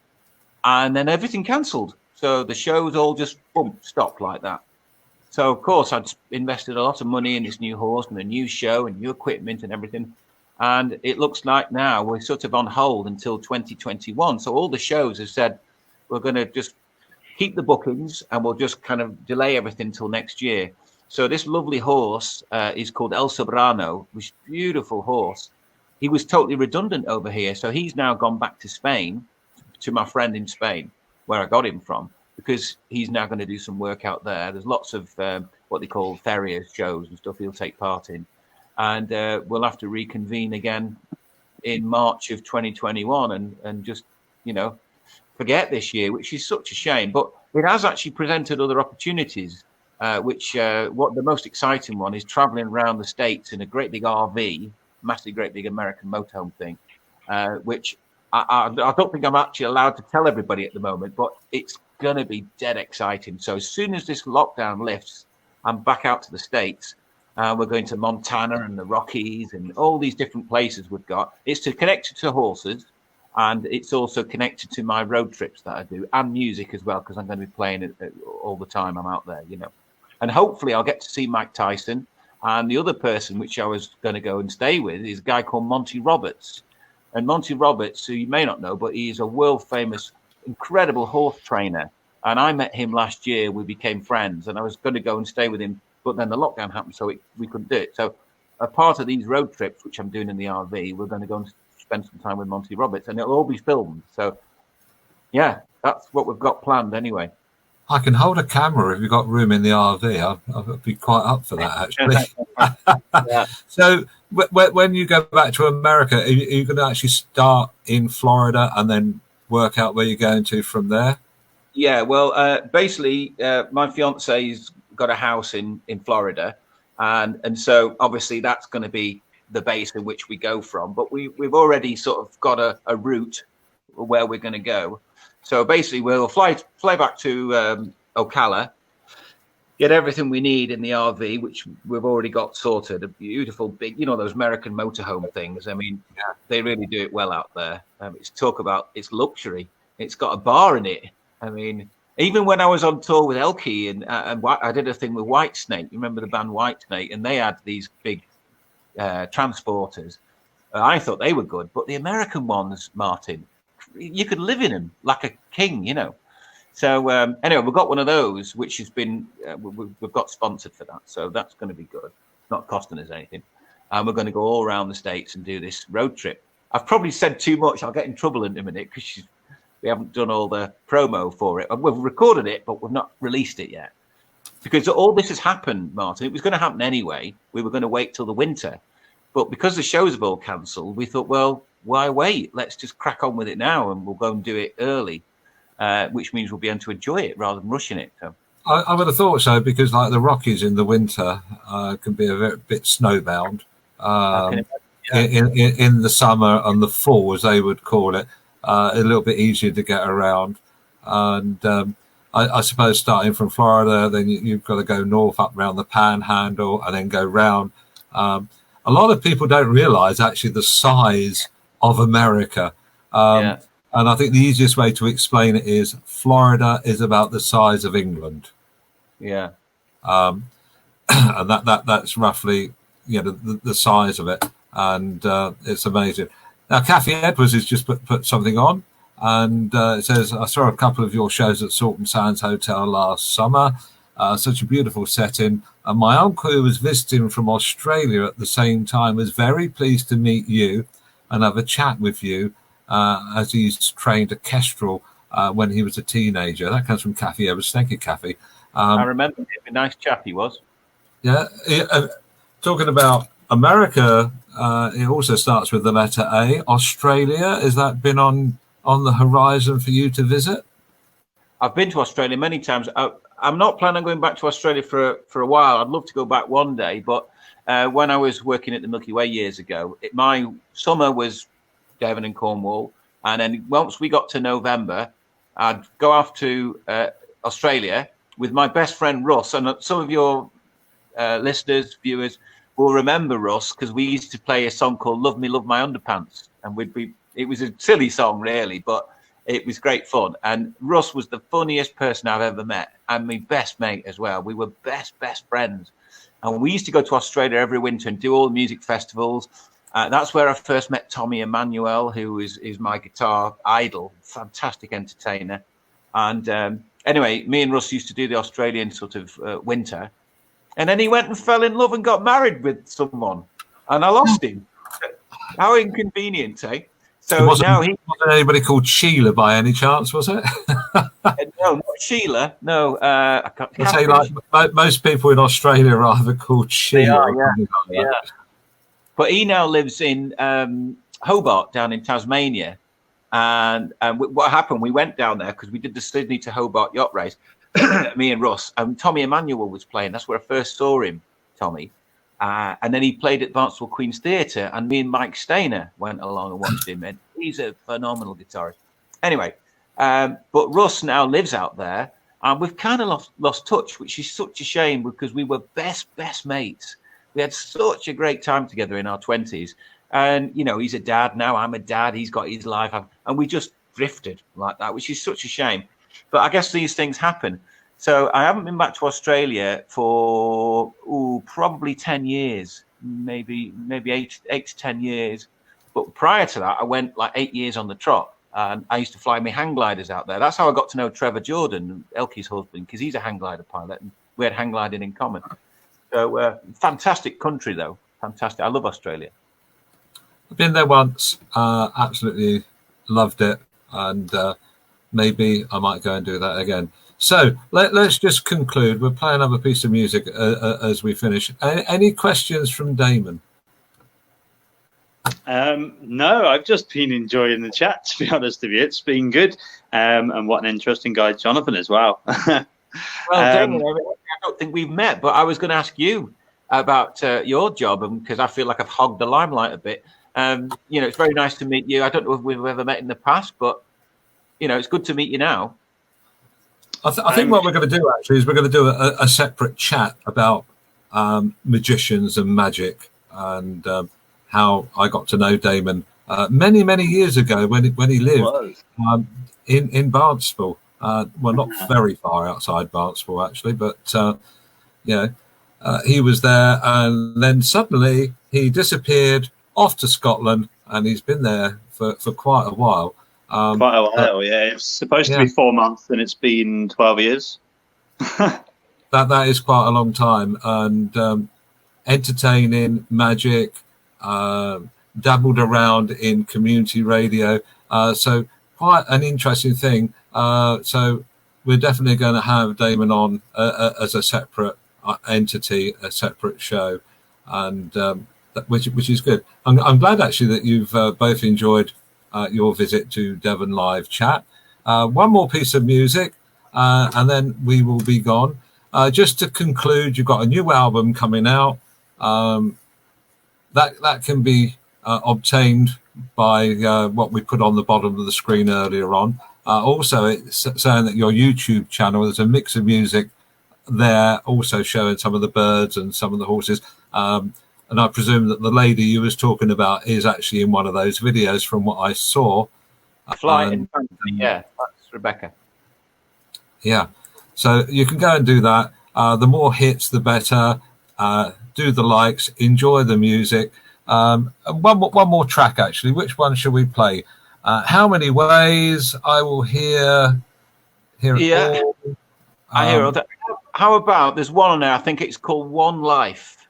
and then everything cancelled. So the shows all just stopped like that. So of course I'd invested a lot of money in this new horse and a new show and new equipment and everything. And it looks like now we're sort of on hold until 2021. So all the shows have said we're going to just keep the bookings and we'll just kind of delay everything till next year. So this lovely horse is called El Sobrano, which is a beautiful horse. He was totally redundant over here. So he's now gone back to Spain, to my friend in Spain, where I got him from, because he's now going to do some work out there. There's lots of what they call farrier shows and stuff he'll take part in. And we'll have to reconvene again in March of 2021 and just, you know, forget this year, which is such a shame. But it has actually presented other opportunities, which what the most exciting one is traveling around the States in a great big RV, massive, great big American motorhome thing, which I don't think I'm actually allowed to tell everybody at the moment, but it's going to be dead exciting. So as soon as this lockdown lifts, I'm back out to the States. We're going to Montana and the Rockies and all these different places we've got. It's to connect to horses, and it's also connected to my road trips that I do, and music as well, because I'm going to be playing it all the time I'm out there, you know. And hopefully I'll get to see Mike Tyson. And the other person which I was going to go and stay with is a guy called Monty Roberts. And Monty Roberts, who you may not know, but he's a world famous, incredible horse trainer. And I met him last year. We became friends, and I was going to go and stay with him. But then the lockdown happened, so we couldn't do it. So a part of these road trips, which I'm doing in the RV, we're going to go and spend some time with Monty Roberts, and it'll all be filmed. So, yeah, that's what we've got planned anyway. I can hold a camera if you've got room in the RV. I'd be quite up for that, actually. Yeah. So when you go back to America, are you going to actually start in Florida and then work out where you're going to from there? Yeah, well, basically, my fiance's got a house in Florida. And so obviously that's going to be the base in which we go from. But we've already sort of got a route where we're going to go. So basically, we'll fly back to Ocala, get everything we need in the RV, which we've already got sorted. A beautiful big, you know, those American motorhome things. I mean, they really do it well out there. It's talk about its luxury. It's got a bar in it. I mean, even when I was on tour with Elkie and I did a thing with Whitesnake. You remember the band Whitesnake? And they had these big transporters. I thought they were good, but the American ones, Martin, you could live in them like a king, you know. So anyway, we've got one of those, which has been we've got sponsored for that, so that's going to be good. It's not costing us anything, and we're going to go all around the States and do this road trip. I've probably said too much. I'll get in trouble in a minute because we haven't done all the promo for it. We've recorded it, but we've not released it yet because all this has happened, Martin. It was going to happen anyway. We were going to wait till the winter, but because the shows have all cancelled, we thought, well, why wait? Let's just crack on with it now, and we'll go and do it early, which means we'll be able to enjoy it rather than rushing it. So. I would have thought so, because like the Rockies in the winter can be a bit snowbound. In the summer and the fall, as they would call it, a little bit easier to get around. And I suppose starting from Florida, then you've got to go north up around the Panhandle and then go round. A lot of people don't realise actually the size of America. And I think the easiest way to explain it is Florida is about the size of England. Yeah. And that's roughly, the size of it. And it's amazing. Now, Kathy Edwards has just put something on, and it says, I saw a couple of your shows at Salt and Sands Hotel last summer. Such a beautiful setting. And my uncle, who was visiting from Australia at the same time, was very pleased to meet you and have a chat with you, as he's trained at Kestrel when he was a teenager. That comes from Kathy Edwards. Thank you, Kathy. I remember him. A nice chap he was. Yeah. Talking about America, it also starts with the letter A. Australia, has that been on the horizon for you to visit? I've been to Australia many times. I'm not planning on going back to Australia for a while. I'd love to go back one day, but when I was working at the Milky Way years ago, my summer was Devon and Cornwall, and then once we got to November, I'd go off to Australia with my best friend Russ, and some of your listeners, viewers will remember Russ, because we used to play a song called Love Me, Love My Underpants, and it was a silly song really, but it was great fun. And Russ was the funniest person I've ever met, and my best mate as well. We were best friends, and we used to go to Australia every winter and do all the music festivals. That's where I first met Tommy Emmanuel, who is my guitar idol, fantastic entertainer. And anyway, me and Russ used to do the Australian sort of winter. And then he went and fell in love and got married with someone. And I lost him. How inconvenient, eh? So now he wasn't anybody called Sheila by any chance, was it? No, not Sheila. No, I can't. I'd say like most people in Australia are either called Sheila. Yeah. But he now lives in Hobart, down in Tasmania. And what happened? We went down there because we did the Sydney to Hobart yacht race. Me and Russ, and Tommy Emmanuel was playing. That's where I first saw him, Tommy. And then he played at Barnstable Queen's Theatre, and me and Mike Stainer went along and watched him. And he's a phenomenal guitarist. Anyway, but Russ now lives out there, and we've kind of lost touch, which is such a shame, because we were best mates. We had such a great time together in our 20s. And, he's a dad now. I'm a dad. He's got his life. And we just drifted like that, which is such a shame. But I guess these things happen. So I haven't been back to Australia for probably 10 years, maybe 8 to 10 years. But prior to that, I went like 8 years on the trot. And I used to fly my hang gliders out there. That's how I got to know Trevor Jordan, Elkie's husband, because he's a hang glider pilot, and we had hang gliding in common. So fantastic country, though. Fantastic. I love Australia. I've been there once. Absolutely loved it. And maybe I might go and do that again. So let's just conclude. We'll play another piece of music as we finish. Any questions from Damon? No, I've just been enjoying the chat, to be honest with you. It's been good. And what an interesting guy Jonathan as well. Well, Damon, I don't think we've met, but I was going to ask you about your job, because I feel like I've hogged the limelight a bit. It's very nice to meet you. I don't know if we've ever met in the past, but it's good to meet you now. I think what we're going to do actually is we're going to do a separate chat about magicians and magic, and how I got to know Damon many years ago when he lived in Barnstable. Well, not very far outside Barnstable actually, but he was there, and then suddenly he disappeared off to Scotland, and he's been there for quite a while. Quite a while, yeah. It's supposed to be 4 months, and it's been 12 years. that is quite a long time. And entertaining, magic, dabbled around in community radio. So quite an interesting thing. So we're definitely going to have Damon on as a separate entity, a separate show. And which is good. I'm glad actually that you've both enjoyed your visit to Devon Live Chat. One more piece of music, and then we will be gone. Just to conclude, you've got a new album coming out. That can be obtained by what we put on the bottom of the screen earlier on. Also, it's saying that your YouTube channel, there's a mix of music there, also showing some of the birds and some of the horses. And I presume that the lady you was talking about is actually in one of those videos from what I saw. Flying, yeah, that's Rebecca. Yeah, so you can go and do that. The more hits, the better. Do the likes, enjoy the music. And one more track, actually. Which one should we play? How Many Ways? I will hear it all. I hear all that. How about there's one on there? I think it's called One Life,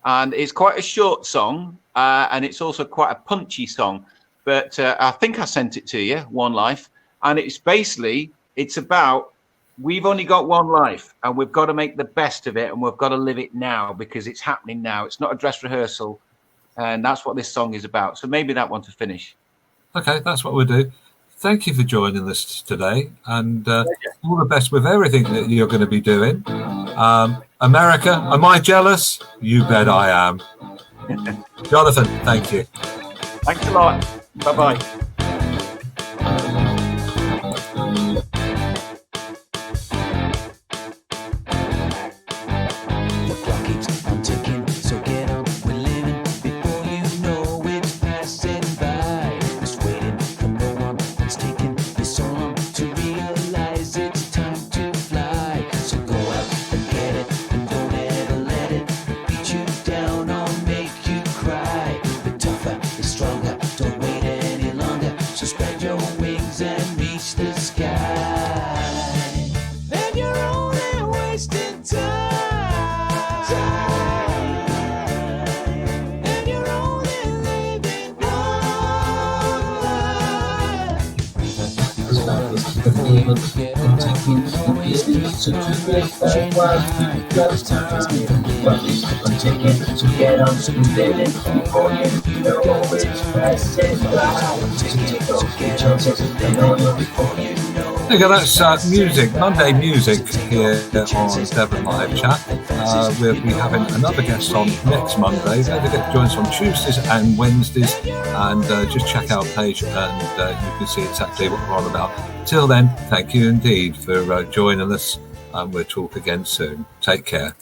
and it's quite a short song, and it's also quite a punchy song. But I think I sent it to you, One Life, and it's about we've only got one life, and we've got to make the best of it, and we've got to live it now because it's happening now. It's not a dress rehearsal, and that's what this song is about. So maybe that one to finish. Okay, that's what we'll do. Thank you for joining us today, and all the best with everything that you're going to be doing. America, am I jealous? You bet I am. Jonathan, thank you. Thanks a lot. Bye-bye. There you go, that's music, Monday music here on Devon Live Chat. We'll be having another guest on next Monday. Don't forget to join us on Tuesdays and Wednesdays, and just check our page and you can see exactly what we're on about. Till then, thank you indeed for joining us, and we'll talk again soon. Take care.